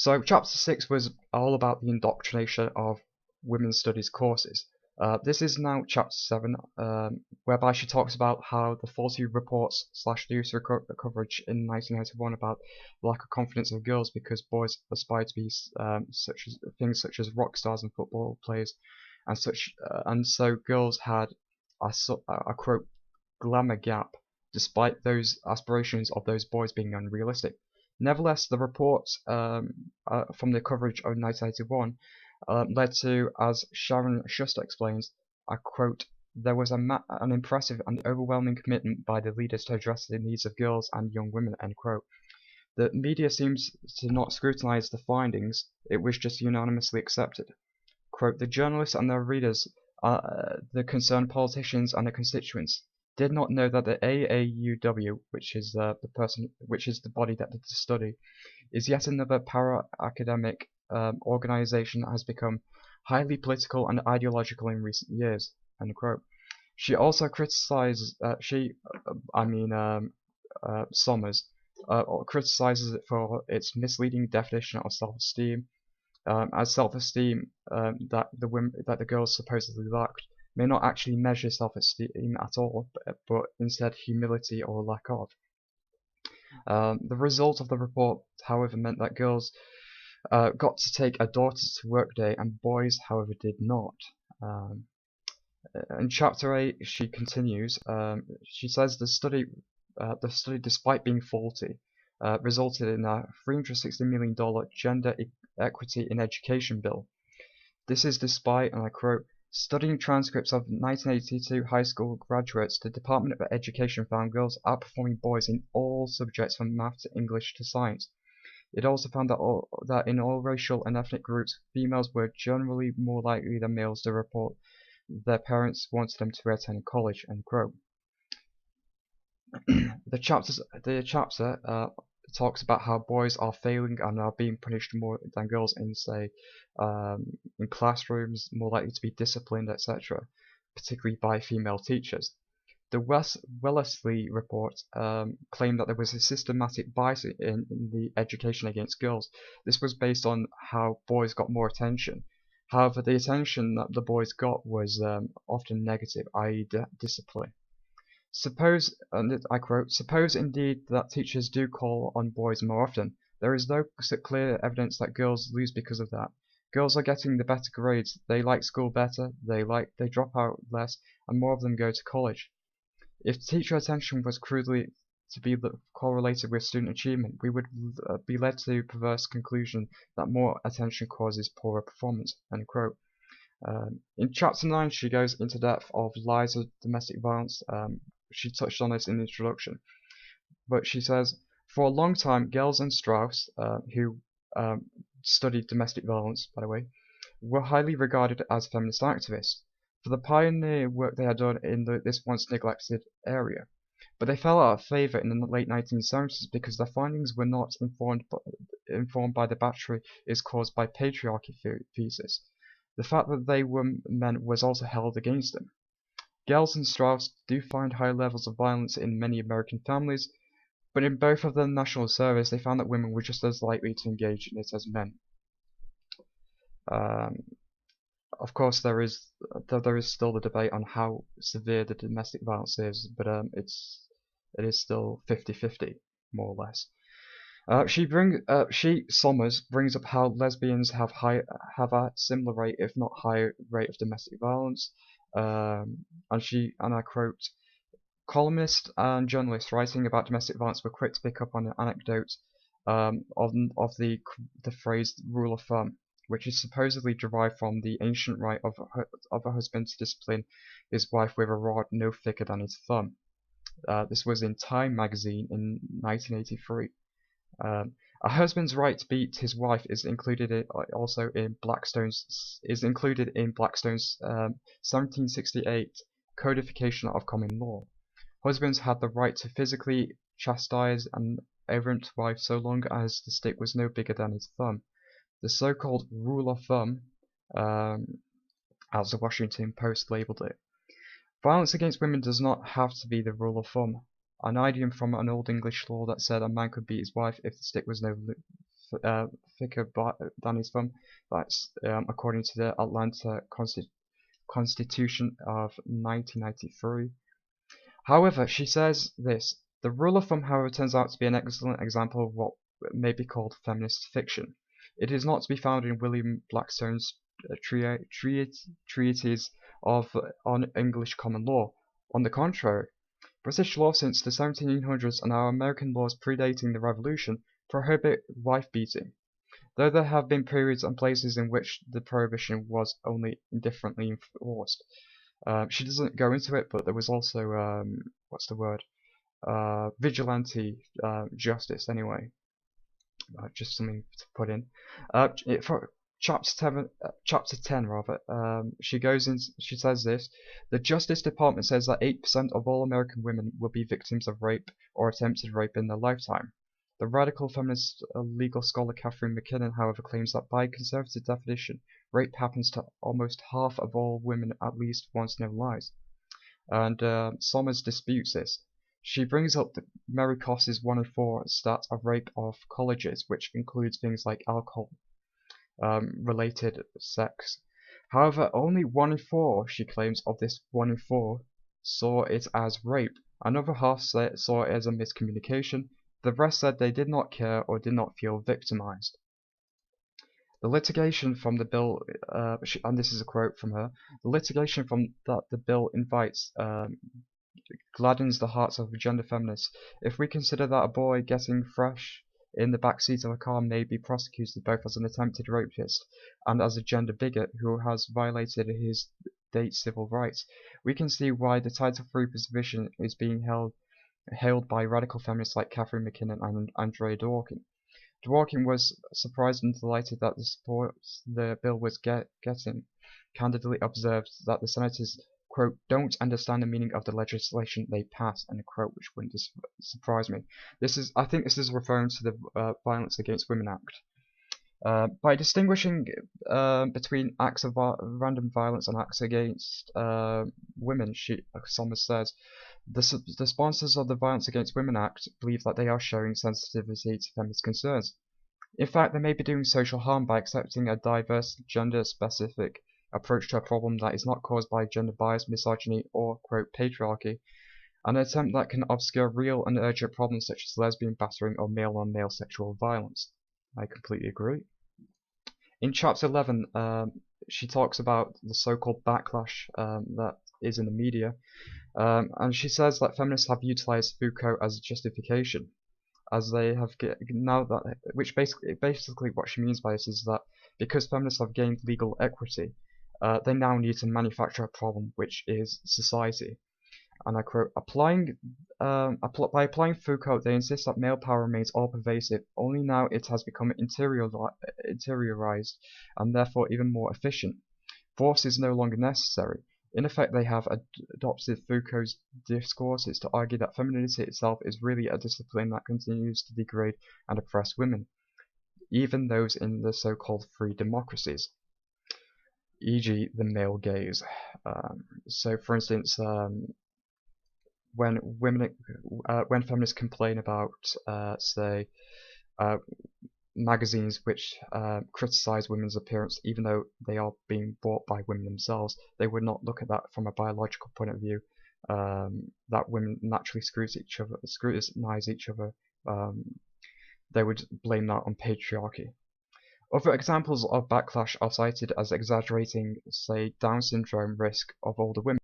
So chapter 6 was all about the indoctrination of women's studies courses. This is now chapter 7, whereby she talks about how the faulty reports / news coverage in 1991 about lack of confidence of girls because boys aspire to be things such as rock stars and football players and such, and so girls had a quote glamour gap despite those aspirations of those boys being unrealistic. Nevertheless, the reports from the coverage of 1981 led to, as Sharon Schuster explains, I quote, there was an impressive and overwhelming commitment by the leaders to address the needs of girls and young women, end quote. The media seems to not scrutinize the findings, it was just unanimously accepted. Quote, the journalists and their readers, the concerned politicians and their constituents, did not know that the AAUW, which is the body that did the study, is yet another para-academic organization that has become highly political and ideological in recent years. End quote. She also criticizes, Somers, criticizes it for its misleading definition of self-esteem, as self-esteem that the girls supposedly lacked may not actually measure self-esteem at all, but instead humility or lack of. The result of the report, however, meant that girls got to take a daughter to work day and boys, however, did not. In chapter 8, she continues, she says the study, despite being faulty, resulted in a $360 million gender equity in education bill. This is despite, and I quote, studying transcripts of 1982 high school graduates, the Department of Education found girls outperforming boys in all subjects from math to English to science. It also found that in all racial and ethnic groups, females were generally more likely than males to report their parents wanted them to attend college, end quote. The chapter talks about how boys are failing and are being punished more than girls in, say, in classrooms, more likely to be disciplined, etc., particularly by female teachers. The Wellesley report claimed that there was a systematic bias in the education against girls. This was based on how boys got more attention. However, the attention that the boys got was often negative, i.e. discipline. Suppose, and I quote, suppose indeed that teachers do call on boys more often. There is no clear evidence that girls lose because of that. Girls are getting the better grades, they like school better, they drop out less, and more of them go to college. If teacher attention was crudely to be correlated with student achievement, we would be led to perverse conclusion that more attention causes poorer performance, end quote. In chapter 9, she goes into depth of lies of domestic violence. She touched on this in the introduction, but she says, for a long time, Gels and Strauss, who studied domestic violence, by the way, were highly regarded as feminist activists for the pioneer work they had done in this once neglected area. But they fell out of favor in the late 1970s because their findings were not informed by the battery is caused by patriarchy thesis. The fact that they were men was also held against them. Gels and Strauss do find high levels of violence in many American families, but in both of the national service they found that women were just as likely to engage in it as men. Of course, there is still the debate on how severe the domestic violence is, but it is still 50-50, more or less. Somers brings up how lesbians have a similar rate, if not higher, rate of domestic violence. And I quote, columnists and journalists writing about domestic violence were quick to pick up on an anecdote of the phrase rule of thumb, which is supposedly derived from the ancient right of a husband to discipline his wife with a rod no thicker than his thumb. This was in Time magazine in 1983. A husband's right to beat his wife is included in Blackstone's 1768 codification of common law. Husbands had the right to physically chastise an errant wife so long as the stick was no bigger than his thumb. The so-called rule of thumb, as the Washington Post labeled it. Violence against women does not have to be the rule of thumb. An idiom from an old English law that said a man could beat his wife if the stick was no thicker than his thumb. That's according to the Atlanta Constitution of 1993. However, she says this: the rule of thumb, however, turns out to be an excellent example of what may be called feminist fiction. It is not to be found in William Blackstone's treatise on English common law. On the contrary, British law since the 1700s and our American laws predating the Revolution prohibit wife-beating, though there have been periods and places in which the prohibition was only indifferently enforced. She doesn't go into it, but there was also, what's the word? Vigilante justice, anyway. Just something to put in. For chapter 10 rather, she says this: the Justice Department says that 8% of all American women will be victims of rape or attempted rape in their lifetime. The radical feminist legal scholar Catherine McKinnon, however, claims that by conservative definition, rape happens to almost half of all women at least once in their lives. And Somers disputes this. She brings up Mary Koss's 1 in 4 stat of rape of colleges, which includes things like alcohol related sex. However, only 1 in 4, she claims, of this 1 in 4 saw it as rape. Another half saw it as a miscommunication. The rest said they did not care or did not feel victimized. The litigation from the bill, and this is a quote from her, the litigation from that the bill invites gladdens the hearts of gender feminists. If we consider that a boy getting fresh in the backseat of a car may be prosecuted both as an attempted rapist and as a gender bigot who has violated his date's civil rights, we can see why the Title III position is being hailed by radical feminists like Catherine McKinnon and Andrea Dworkin. Dworkin was surprised and delighted that the support the bill was getting, candidly observed that the senators, quote, don't understand the meaning of the legislation they pass, end quote, which wouldn't surprise me. I think this is referring to the Violence Against Women Act. By distinguishing between acts of random violence and acts against women, Somers says, the sponsors of the Violence Against Women Act believe that they are showing sensitivity to feminist concerns. In fact, they may be doing social harm by accepting a diverse, gender-specific approach to a problem that is not caused by gender bias, misogyny, or, quote, patriarchy, an attempt that can obscure real and urgent problems such as lesbian battering or male-on-male sexual violence. I completely agree. In chapter 11, she talks about the so-called backlash that is in the media, and she says that feminists have utilized Foucault as a justification, as they have which basically what she means by this is that because feminists have gained legal equity, they now need to manufacture a problem, which is society. And I quote, by applying Foucault, they insist that male power remains all-pervasive, only now it has become interiorized and therefore even more efficient. Force is no longer necessary. In effect, they have adopted Foucault's discourses to argue that femininity itself is really a discipline that continues to degrade and oppress women, even those in the so-called free democracies, e.g. the male gaze. So, for instance, when feminists complain about, say, magazines which criticize women's appearance, even though they are being bought by women themselves, they would not look at that from a biological point of view. That women naturally scrutinize each other. They would blame that on patriarchy. Other examples of backlash are cited as exaggerating, say, Down syndrome risk of older women.